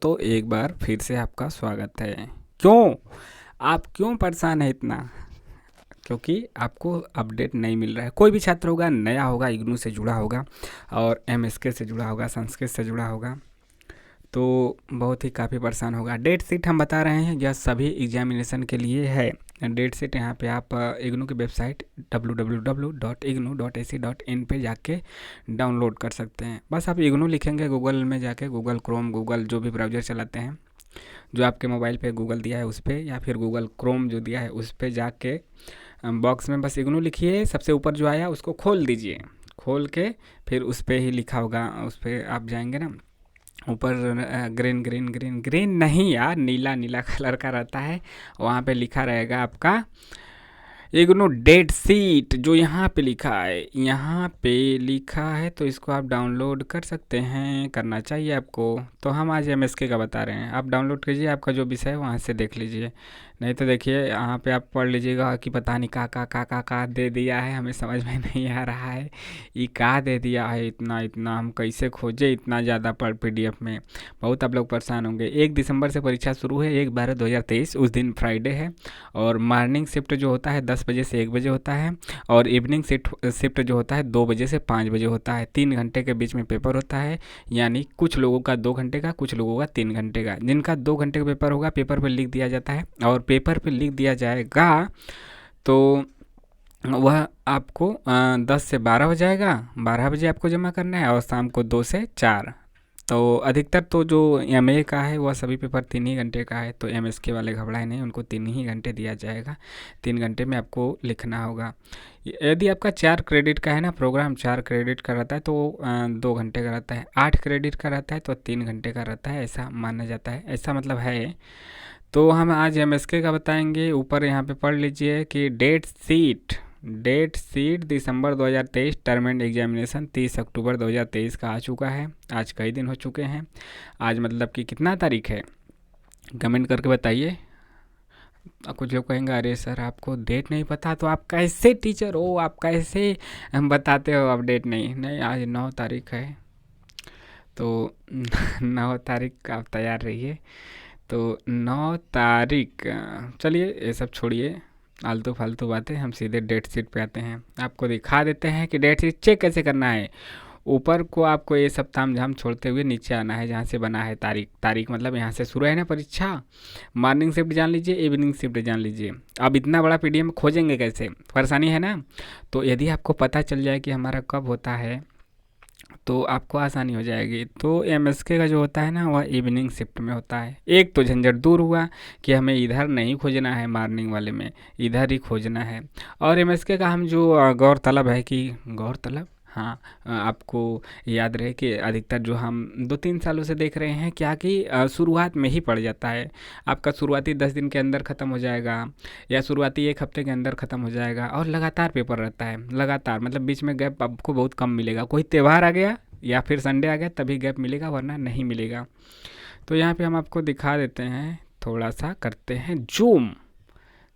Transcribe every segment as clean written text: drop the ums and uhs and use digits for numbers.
तो एक बार फिर से आपका स्वागत है। क्यों आप क्यों परेशान है इतना? क्योंकि आपको अपडेट नहीं मिल रहा है। कोई भी छात्र होगा, नया होगा, इग्नू से जुड़ा होगा और एमएसके से जुड़ा होगा, संस्कृत से जुड़ा होगा, तो बहुत ही काफ़ी परेशान होगा। डेट शीट हम बता रहे हैं, यह सभी एग्जामिनेशन के लिए है। डेट शीट यहाँ पे आप इग्नू की वेबसाइट www.ignu.ac.in पे जाके डाउनलोड कर सकते हैं। बस आप इग्नू लिखेंगे गूगल में जाके, गूगल क्रोम, गूगल जो भी ब्राउज़र चलाते हैं, जो आपके मोबाइल पे गूगल दिया है उस पर, या फिर गूगल क्रोम जो दिया है उस पर जाके बॉक्स में बस इग्नू लिखिए। सबसे ऊपर जो आया उसको खोल दीजिए। खोल के फिर उस पर ही लिखा होगा, उस पर आप जाएंगे ना, ऊपर ग्रीन ग्रीन ग्रीन ग्रीन नहीं यार, नीला नीला कलर का रहता है, वहाँ पे लिखा रहेगा आपका इग्नू डेट सीट। जो यहाँ पे लिखा है, यहाँ पे लिखा है, तो इसको आप डाउनलोड कर सकते हैं, करना चाहिए आपको। तो हम आज एमएसके का बता रहे हैं, आप डाउनलोड कीजिए, आपका जो विषय है वहाँ से देख लीजिए। नहीं तो देखिए यहाँ पे आप पढ़ लीजिएगा कि पता नहीं का दे दिया है, हमें समझ में नहीं आ रहा है ये का दे दिया है, इतना इतना हम कैसे खोजे इतना ज़्यादा पढ़ पीडीएफ में। बहुत आप लोग परेशान होंगे। 1 दिसंबर से परीक्षा शुरू है, 1/12/2023, उस दिन फ्राइडे है। और मॉर्निंग शिफ्ट जो होता है 10 बजे से 1 बजे होता है, और इवनिंग शिफ्ट जो होता है 2 बजे से 5 बजे होता है। 3 घंटे के बीच में पेपर होता है, यानी कुछ लोगों का 2 घंटे का, कुछ लोगों का 3 घंटे का। जिनका 2 घंटे का पेपर होगा, पेपर पर लिख दिया जाता है, और पेपर पे लिख दिया जाएगा तो वह आपको 10 से 12 हो जाएगा। 12 बजे आपको जमा करना है, और शाम को 2 से 4। तो अधिकतर तो जो एमए का है वह सभी पेपर 3 ही घंटे का है, तो एमएसके वाले घबराए नहीं, उनको 3 ही घंटे दिया जाएगा। 3 घंटे में आपको लिखना होगा। यदि आपका 4 क्रेडिट का है ना प्रोग्राम, 4 क्रेडिट का रहता है तो 2 घंटे का रहता है। 8 क्रेडिट का रहता है तो 3 घंटे का रहता है, ऐसा माना जाता है, ऐसा मतलब है। तो हम आज एमएसके का बताएंगे। ऊपर यहाँ पे पढ़ लीजिए कि डेट सीट दिसंबर 2023 टर्म एंड एग्जामिनेशन 30 अक्टूबर 2023 का आ चुका है। आज कई दिन हो चुके हैं। आज मतलब कि कितना तारीख है, कमेंट करके बताइए। कुछ लोग कहेंगे अरे सर आपको डेट नहीं पता, तो आप कैसे टीचर हो, आप कैसे हम बताते हो अब डेट नहीं नहीं। आज 9 तारीख है, तो 9 तारीख आप तैयार रहिए। तो 9 तारीख, चलिए ये सब छोड़िए, आलतू फालतू बातें, हम सीधे डेट शीट पे आते हैं। आपको दिखा देते हैं कि डेट शीट चेक कैसे करना है। ऊपर को आपको ये सब ताम झाम छोड़ते हुए नीचे आना है, जहाँ से बना है तारीख। तारीख मतलब यहाँ से शुरू है ना परीक्षा। मॉर्निंग शिफ्ट जान लीजिए, इवनिंग शिफ्ट जान लीजिए। अब इतना बड़ा पीडीएफ खोजेंगे कैसे, परेशानी है ना। तो यदि आपको पता चल जाए कि हमारा कब होता है, तो आपको आसानी हो जाएगी। तो एमएसके का जो होता है ना, वह इवनिंग शिफ्ट में होता है। एक तो झंझट दूर हुआ कि हमें इधर नहीं खोजना है, मॉर्निंग वाले में इधर ही खोजना है। और एमएसके का हम जो गौरतलब है कि गौरतलब, हाँ, आपको याद रहे कि अधिकतर जो हम 2-3 सालों से देख रहे हैं क्या कि शुरुआत में ही पड़ जाता है। आपका शुरुआती 10 दिन के अंदर ख़त्म हो जाएगा, या शुरुआती 1 हफ्ते के अंदर ख़त्म हो जाएगा, और लगातार पेपर रहता है। लगातार मतलब बीच में गैप आपको बहुत कम मिलेगा। कोई त्यौहार आ गया या फिर संडे आ गया तभी गैप मिलेगा, वरना नहीं मिलेगा। तो यहाँ पे हम आपको दिखा देते हैं, थोड़ा सा करते हैं जूम,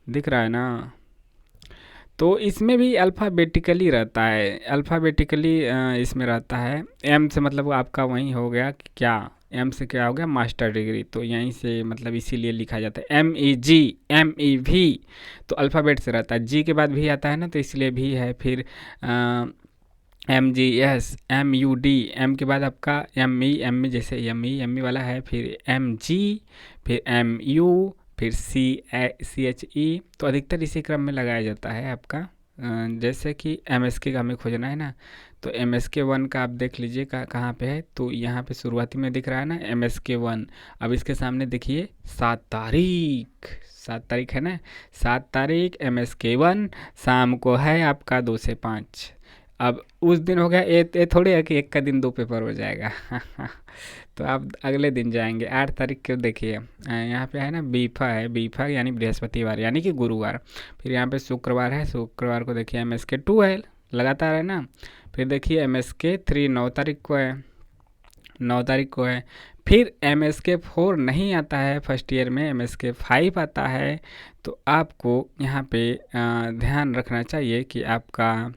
दिख रहा है ना। तो इसमें भी अल्फ़ाबेटिकली रहता है, अल्फ़ाबेटिकली इसमें रहता है। एम से मतलब आपका वही हो गया कि क्या, एम से क्या हो गया, मास्टर डिग्री, तो यहीं से मतलब इसीलिए लिखा जाता है MEG MEV। तो अल्फ़ाबेट से रहता है, जी के बाद भी आता है ना, तो इसलिए भी है। फिर MGS MUD, एम के बाद आपका ME जैसे ME वाला है, फिर MG, फिर MU, फिर CHE। तो अधिकतर इसी क्रम में लगाया जाता है आपका। जैसे कि MSK का हमें खोजना है ना, तो MSK 1 का आप देख लीजिए कहाँ पे है। तो यहाँ पे शुरुआती में दिख रहा है ना MSK 1। अब इसके सामने देखिए 7 तारीख, 7 तारीख है ना, 7 तारीख MSK 1 शाम को है आपका 2 से 5। अब उस दिन हो गया, ये थोड़े है कि एक का दिन 2 पेपर हो जाएगा। तो आप अगले दिन जाएंगे 8 तारीख को। देखिए यहाँ पे है ना बीफा है, बीफा यानी बृहस्पतिवार यानी कि गुरुवार। फिर यहाँ पे शुक्रवार है, शुक्रवार को देखिए MSK 2 है, लगातार है ना। फिर देखिए MSK 3 9 तारीख को है, 9 तारीख को है। फिर MSK 4 नहीं आता है, फर्स्ट ईयर में MSK 5 आता है। तो आपको यहाँ पे ध्यान रखना चाहिए कि आपका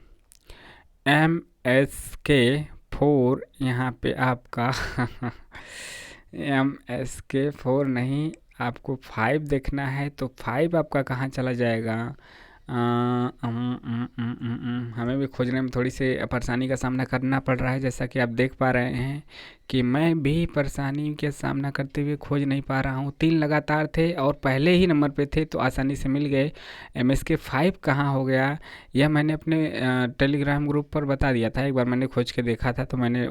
MSK 4 यहाँ पे आपका MSK 4 नहीं, आपको 5 देखना है तो 5 आपका कहाँ चला जाएगा? हमें भी खोजने में थोड़ी सी परेशानी का सामना करना पड़ रहा है, जैसा कि आप देख पा रहे हैं कि मैं भी परेशानी के सामना करते हुए खोज नहीं पा रहा हूँ। 3 लगातार थे और पहले ही नंबर पे थे तो आसानी से मिल गए। MSK 5 कहाँ हो गया, यह मैंने अपने टेलीग्राम ग्रुप पर बता दिया था। एक बार मैंने खोज के देखा था तो मैंने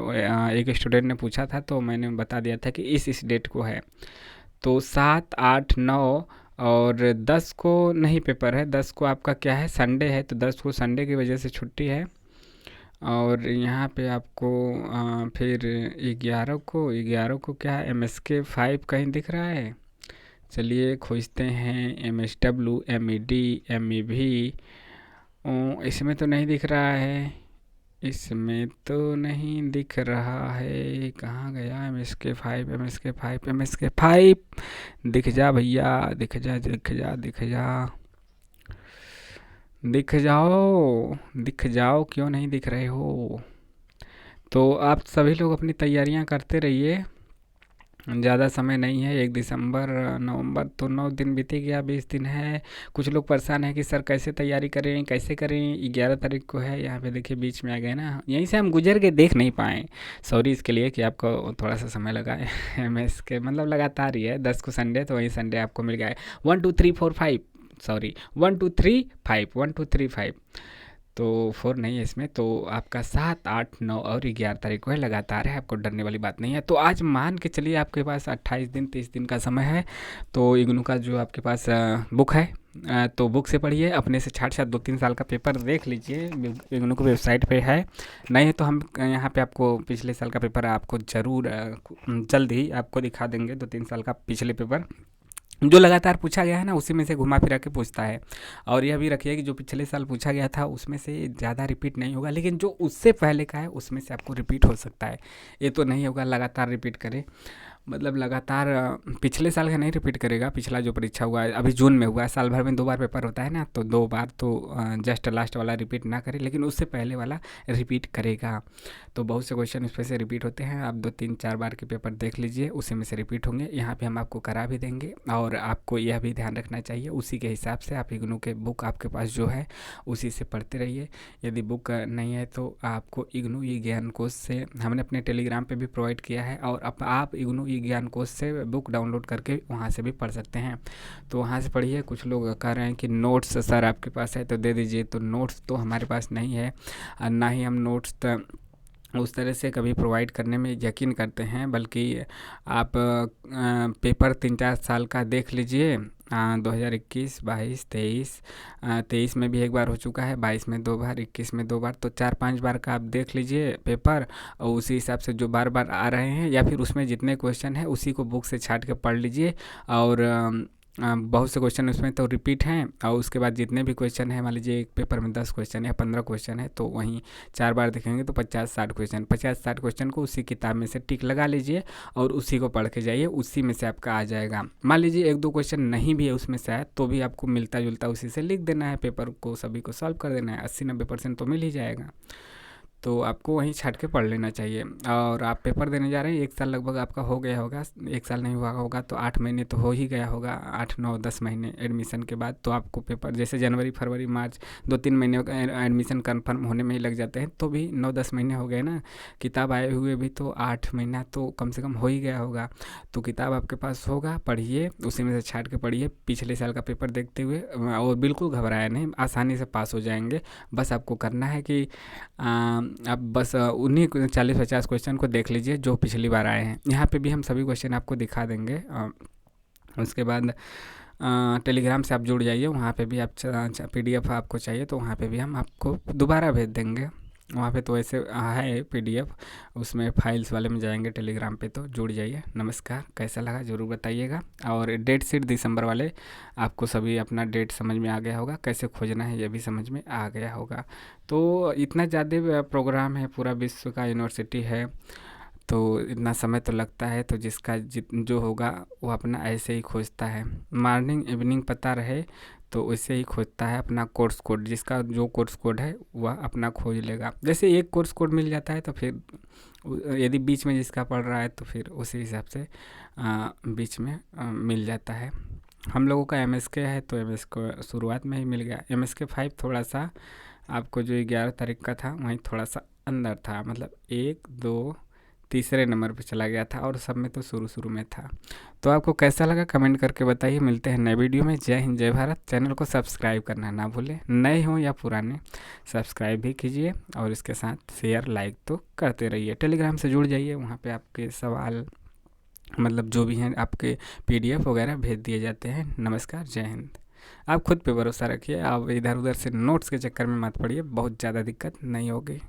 एक स्टूडेंट ने पूछा था तो मैंने बता दिया था कि इस डेट को है। तो 7, 8, 9 और 10 को नहीं पेपर है। 10 को आपका क्या है, संडे है, तो 10 को संडे की वजह से छुट्टी है। और यहाँ पे आपको फिर 11 को क्या है, MSK 5 कहीं दिख रहा है? चलिए खोजते हैं। MSW, MED, MEV, इसमें तो नहीं दिख रहा है, इसमें तो नहीं दिख रहा है। कहाँ गया MSK 5? दिख जा भैया, दिख जा, दिख जा, दिख जा, दिख जाओ, दिख जाओ, क्यों नहीं दिख रहे हो? तो आप सभी लोग अपनी तैयारियां करते रहिए, ज़्यादा समय नहीं है। 1 दिसंबर, नवंबर तो 9 दिन बीते गया, 20 दिन है। कुछ लोग परेशान हैं कि सर कैसे तैयारी करें, कैसे करें। 11 तारीख को है, यहाँ पे देखिए बीच में आ गए ना, यहीं से हम गुजर के देख नहीं पाए। सॉरी इसके लिए कि आपको थोड़ा सा समय लगा है। MS के मतलब लगातार ही है, 10 को संडे तो वहीं संडे आपको मिल गया है। 1 2 3 4 5, सॉरी 1 2 3 5, 1 2 3 5, तो 4 नहीं है इसमें। तो आपका 7, 8, 9 और 11 तारीख को है, लगातार है, आपको डरने वाली बात नहीं है। तो आज मान के चलिए आपके पास 28 दिन 30 दिन का समय है। तो इग्नू का जो आपके पास बुक है, तो बुक से पढ़िए, अपने से छाट छाट 2-3 साल का पेपर देख लीजिए, इग्नू की वेबसाइट पे है। नहीं है तो हम यहाँ पे आपको पिछले साल का पेपर आपको ज़रूर जल्द ही आपको दिखा देंगे। 2-3 साल का पिछले पेपर जो लगातार पूछा गया है ना, उसी में से घुमा फिरा के पूछता है। और यह भी रखिए कि जो पिछले साल पूछा गया था उसमें से ज़्यादा रिपीट नहीं होगा, लेकिन जो उससे पहले का है उसमें से आपको रिपीट हो सकता है। ये तो नहीं होगा लगातार रिपीट करे, मतलब लगातार पिछले साल का नहीं रिपीट करेगा। पिछला जो परीक्षा हुआ है अभी जून में हुआ है, साल भर में 2 बार पेपर होता है ना, तो 2 बार तो जस्ट लास्ट वाला रिपीट ना करे, लेकिन उससे पहले वाला रिपीट करेगा। तो बहुत से क्वेश्चन उस पर से रिपीट होते हैं। आप 2-3 4 बार के पेपर देख लीजिए, उसी में से रिपीट होंगे। यहाँ पे हम आपको करा भी देंगे। और आपको यह भी ध्यान रखना चाहिए, उसी के हिसाब से आप इग्नू के बुक आपके पास जो है उसी से पढ़ते रहिए। यदि बुक नहीं है तो आपको इग्नू ई ज्ञान कोश से हमने अपने टेलीग्राम पे भी प्रोवाइड किया है, और अब आप इग्नू ई ज्ञान कोश से बुक डाउनलोड करके वहाँ से भी पढ़ सकते हैं। तो वहाँ से पढ़िए। कुछ लोग कह रहे हैं कि नोट्स सर आपके पास है तो दे दीजिए, तो नोट्स तो हमारे पास नहीं है, और ना ही हम नोट्स उस तरह से कभी प्रोवाइड करने में यकीन करते हैं। बल्कि आप पेपर 3-4 साल का देख लीजिए, 2021, 22, 23, 23 में भी एक बार हो चुका है, 22 में 2 बार, 21 में 2 बार, तो 4-5 बार का आप देख लीजिए पेपर। और उसी हिसाब से जो बार बार आ रहे हैं या फिर उसमें जितने क्वेश्चन हैं उसी को बुक से छाट के पढ़ लीजिए। और बहुत से क्वेश्चन उसमें तो रिपीट हैं, और उसके बाद जितने भी क्वेश्चन हैं, मान लीजिए एक पेपर में 10 क्वेश्चन या 15 क्वेश्चन है, तो वहीं 4 बार देखेंगे तो 50-60 क्वेश्चन को उसी किताब में से टिक लगा लीजिए और उसी को पढ़ के जाइए, उसी में से आपका आ जाएगा। मान लीजिए 1-2 क्वेश्चन नहीं भी है उसमें से आया तो भी आपको मिलता जुलता उसी से लिख देना है, पेपर को सभी को सॉल्व कर देना है, 80-90% तो मिल ही जाएगा। तो आपको वहीं छाट के पढ़ लेना चाहिए। और आप पेपर देने जा रहे हैं, 1 साल लगभग आपका हो गया होगा, 1 साल नहीं हुआ होगा तो 8 महीने तो हो ही गया होगा, 8, 9, 10 महीने एडमिशन के बाद। तो आपको पेपर जैसे जनवरी, फरवरी, मार्च 2-3 महीने एडमिशन कन्फर्म होने में ही लग जाते हैं, तो भी 9-10 महीने हो गए ना। किताब आए हुए भी तो 8 महीना तो कम से कम हो ही गया होगा। तो किताब आपके पास होगा, पढ़िए, उसी में से छाट के पढ़िए पिछले साल का पेपर देखते हुए, और बिल्कुल घबराया नहीं, आसानी से पास हो जाएंगे। बस आपको करना है कि आप बस उन्हीं 40-50 क्वेश्चन को देख लीजिए जो पिछली बार आए हैं। यहाँ पे भी हम सभी क्वेश्चन आपको दिखा देंगे। उसके बाद टेलीग्राम से आप जुड़ जाइए, वहाँ पे भी आप PDF आपको चाहिए तो वहाँ पे भी हम आपको दोबारा भेज देंगे। वहाँ पे तो ऐसे है PDF, उसमें फाइल्स वाले में जाएंगे टेलीग्राम पे, तो जुड़ जाइए। नमस्कार, कैसा लगा ज़रूर बताइएगा। और डेट शीट दिसंबर वाले आपको सभी अपना डेट समझ में आ गया होगा, कैसे खोजना है ये भी समझ में आ गया होगा। तो इतना ज़्यादा प्रोग्राम है, पूरा विश्व का यूनिवर्सिटी है, तो इतना समय तो लगता है। तो जिसका जो होगा वो अपना ऐसे ही खोजता है, मॉर्निंग इवनिंग पता रहे तो उससे ही खोजता है अपना कोर्स कोड, जिसका जो कोर्स कोड है वह अपना खोज लेगा। जैसे एक कोर्स कोड मिल जाता है तो फिर यदि बीच में जिसका पड़ रहा है तो फिर उसी हिसाब से बीच में मिल जाता है। हम लोगों का MSK है तो MSK को शुरुआत में ही मिल गया। MSK 5 थोड़ा सा आपको जो 11 तारीख का था वहीं थोड़ा सा अंदर था, मतलब 1 2 तीसरे नंबर पे चला गया था, और सब में तो शुरू शुरू में था। तो आपको कैसा लगा कमेंट करके बताइए। मिलते हैं नए वीडियो में। जय हिंद जय भारत। चैनल को सब्सक्राइब करना ना भूलें, नए हों या पुराने, सब्सक्राइब भी कीजिए और इसके साथ शेयर लाइक तो करते रहिए। टेलीग्राम से जुड़ जाइए, वहाँ पे आपके सवाल मतलब जो भी हैं आपके PDF वगैरह भेज दिए जाते हैं। नमस्कार, जय हिंद। आप खुद पे भरोसा रखिए, आप इधर उधर से नोट्स के चक्कर में मत पड़िए, बहुत ज़्यादा दिक्कत नहीं होगी।